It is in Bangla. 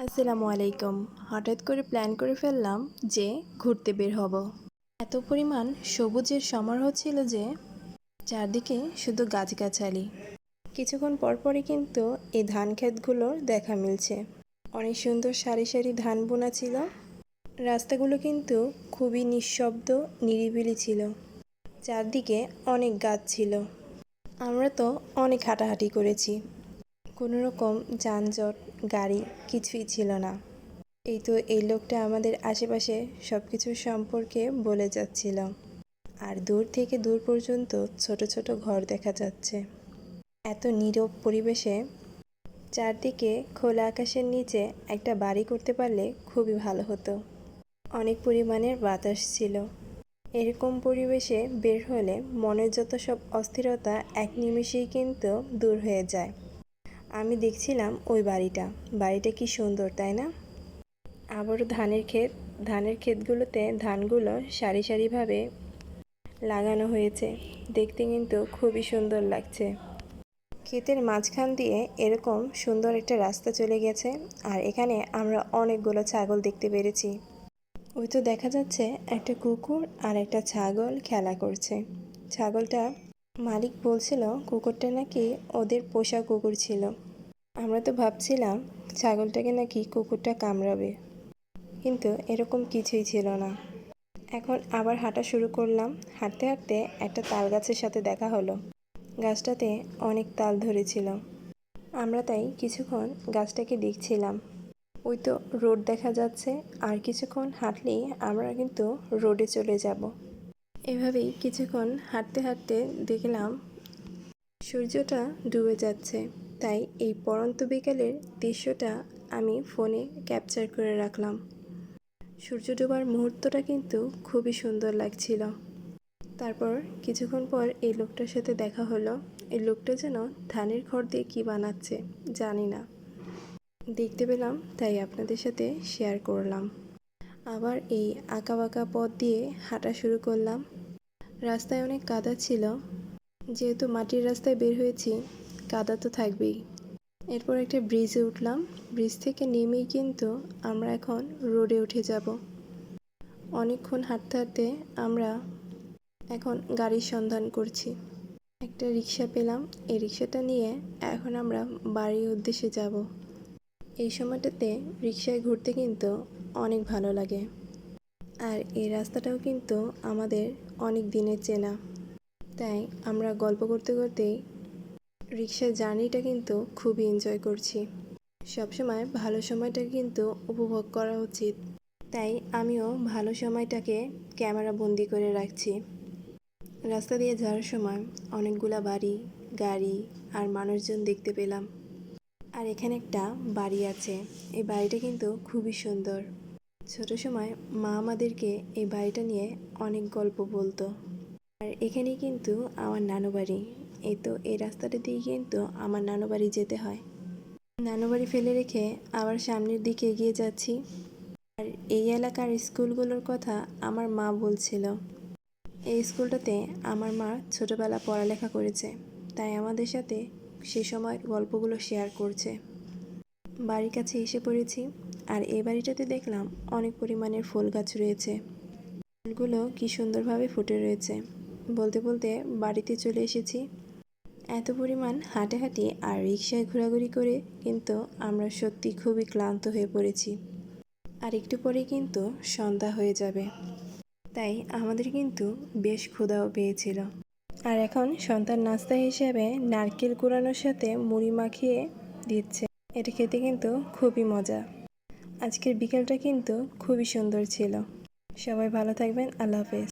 আসসালামু আলাইকুম। হঠাৎ করে প্ল্যান করে ফেললাম যে ঘুরতে বের হব। এত পরিমাণ সবুজের সমারোহ ছিল যে চারদিকে শুধু গাছগাছালি। কিছুক্ষণ পরপরই কিন্তু এই ধান ক্ষেতগুলোর দেখা মিলছে। অনেক সুন্দর সারি সারি ধান বোনা ছিল। রাস্তাগুলো কিন্তু খুবই নিঃশব্দ, নিরিবিলি ছিল। চারদিকে অনেক গাছ ছিল। আমরা তো অনেক হাঁটাহাঁটি করেছি। কোনো রকম যানজট, গাড়ি কিছুই ছিল না। এই লোকটা আমাদের আশেপাশে সব কিছুর সম্পর্কে বলে যাচ্ছিল। আর দূর থেকে দূর পর্যন্ত ছোট ছোট ঘর দেখা যাচ্ছে। এত নীরব পরিবেশে চারদিকে খোলা আকাশের নিচে একটা বাড়ি করতে পারলে খুবই ভালো হতো। অনেক পরিমাণের বাতাস ছিল। এরকম পরিবেশে বের হলে মনের যত সব অস্থিরতা এক নিমেষেই কিন্তু দূর হয়ে যায়। আমি দেখছিলাম ওই বাড়িটা কি সুন্দর, তাই না? আবারও ধানের ক্ষেতগুলোতে ধানগুলো সারি সারিভাবে লাগানো হয়েছে। দেখতে কিন্তু খুবই সুন্দর লাগছে। ক্ষেতের মাঝখান দিয়ে এরকম সুন্দর একটা রাস্তা চলে গেছে। আর এখানে আমরা অনেকগুলো ছাগল দেখতে পেরেছি। ওই তো দেখা যাচ্ছে একটা কুকুর আর একটা ছাগল খেলা করছে। ছাগলটা মালিক বলছিল কুকুরটা নাকি ওদের পোষা কুকুর ছিল। আমরা তো ভাবছিলাম ছাগলটাকে নাকি কুকুরটা কামড়াবে, কিন্তু এরকম কিছুই ছিল না। এখন আবার হাঁটা শুরু করলাম। হাঁটতে হাঁটতে একটা তাল গাছের সাথে দেখা হলো। গাছটাতে অনেক তাল ধরেছিল। আমরা তাই কিছুক্ষণ গাছটাকে দেখছিলাম। ওই তো রোড দেখা যাচ্ছে, আর কিছুক্ষণ হাঁটলেই আমরা কিন্তু রোডে চলে যাব। এভাবেই কিছুক্ষণ হাঁটতে হাঁটতে দেখলাম সূর্যটা ডুবে যাচ্ছে। তাই এই পড়ন্ত বিকেলের দৃশ্যটা আমি ফোনে ক্যাপচার করে রাখলাম। সূর্য ডোবার মুহূর্তটা কিন্তু খুবই সুন্দর লাগছিল। তারপর কিছুক্ষণ পর এই লোকটার সাথে দেখা হলো। এই লোকটা যেন ধানের খড় দিয়ে কী বানাচ্ছে জানি না, দেখতে পেলাম তাই আপনাদের সাথে শেয়ার করলাম। আবার এই আঁকাবাঁকা পথ দিয়ে হাঁটা শুরু করলাম। রাস্তায় অনেক কাদা ছিল। যেহেতু মাটির রাস্তায় বের হয়েছি, কাদা তো থাকবেই। এরপর একটা ব্রিজে উঠলাম। ব্রিজ থেকে নেমেই কিন্তু আমরা এখন রোডে উঠে যাব। অনেকক্ষণ হাঁটতে হাঁটতে আমরা এখন গাড়ির সন্ধান করছি। একটা রিক্সা পেলাম। এই রিক্সাটা নিয়ে এখন আমরা বাড়ির উদ্দেশ্যে যাব। এই সময়টাতে রিক্সায় ঘুরতে কিন্তু অনেক ভালো লাগে। আর এই রাস্তাটাও কিন্তু আমাদের অনেক দিনের চেনা। তাই আমরা গল্প করতে করতেই রিক্সার জার্নিটা কিন্তু খুবই এনজয় করছি। সবসময় ভালো সময়টা কিন্তু উপভোগ করা উচিত। তাই আমিও ভালো সময়টাকে ক্যামেরা বন্দি করে রাখছি। রাস্তা দিয়ে যাওয়ার সময় অনেকগুলা বাড়ি, গাড়ি আর মানুষজন দেখতে পেলাম। আর এখানে একটা বাড়ি আছে। এই বাড়িটা কিন্তু খুবই সুন্দর। ছোট সময় মা আমাদেরকে এই বাড়িটা নিয়ে অনেক গল্প বলতো। আর এখানেই কিন্তু আমার নানু বাড়ি। এই রাস্তাটা দিয়ে কিন্তু আমার নানু বাড়ি যেতে হয়। নানু বাড়ি ফেলে রেখে আবার সামনের দিকে এগিয়ে যাচ্ছি। আর এই এলাকার স্কুলগুলোর কথা আমার মা বলছিল। এই স্কুলটাতে আমার মা ছোটবেলা পড়ালেখা করেছে, তাই আমাদের সাথে সে সময় গল্পগুলো শেয়ার করছে। বাড়ির কাছে এসে পড়েছি। আর এই বাড়িটাতে দেখলাম অনেক পরিমাণের ফুল গাছ রয়েছে। ফুলগুলো কি সুন্দরভাবে ফুটে রয়েছে। বলতে বলতে বাড়িতে চলে এসেছি। এত পরিমাণ হাঁটাহাঁটি আর রিক্সায় ঘোরাঘুরি করে কিন্তু আমরা সত্যি খুবই ক্লান্ত হয়ে পড়েছি। আর একটু পরেই কিন্তু সন্ধ্যা হয়ে যাবে। তাই আমাদের কিন্তু বেশ ক্ষুধাও পেয়েছিল। আর এখন সন্ধ্যার নাস্তা হিসেবে নারকেল কুড়ানোর সাথে মুড়ি মাখিয়ে দিচ্ছে। এটা খেতে কিন্তু খুবই মজা। আজকের বিকেলটা কিন্তু খুবই সুন্দর ছিল। সবাই ভালো থাকবেন। আল্লাহ হাফেজ।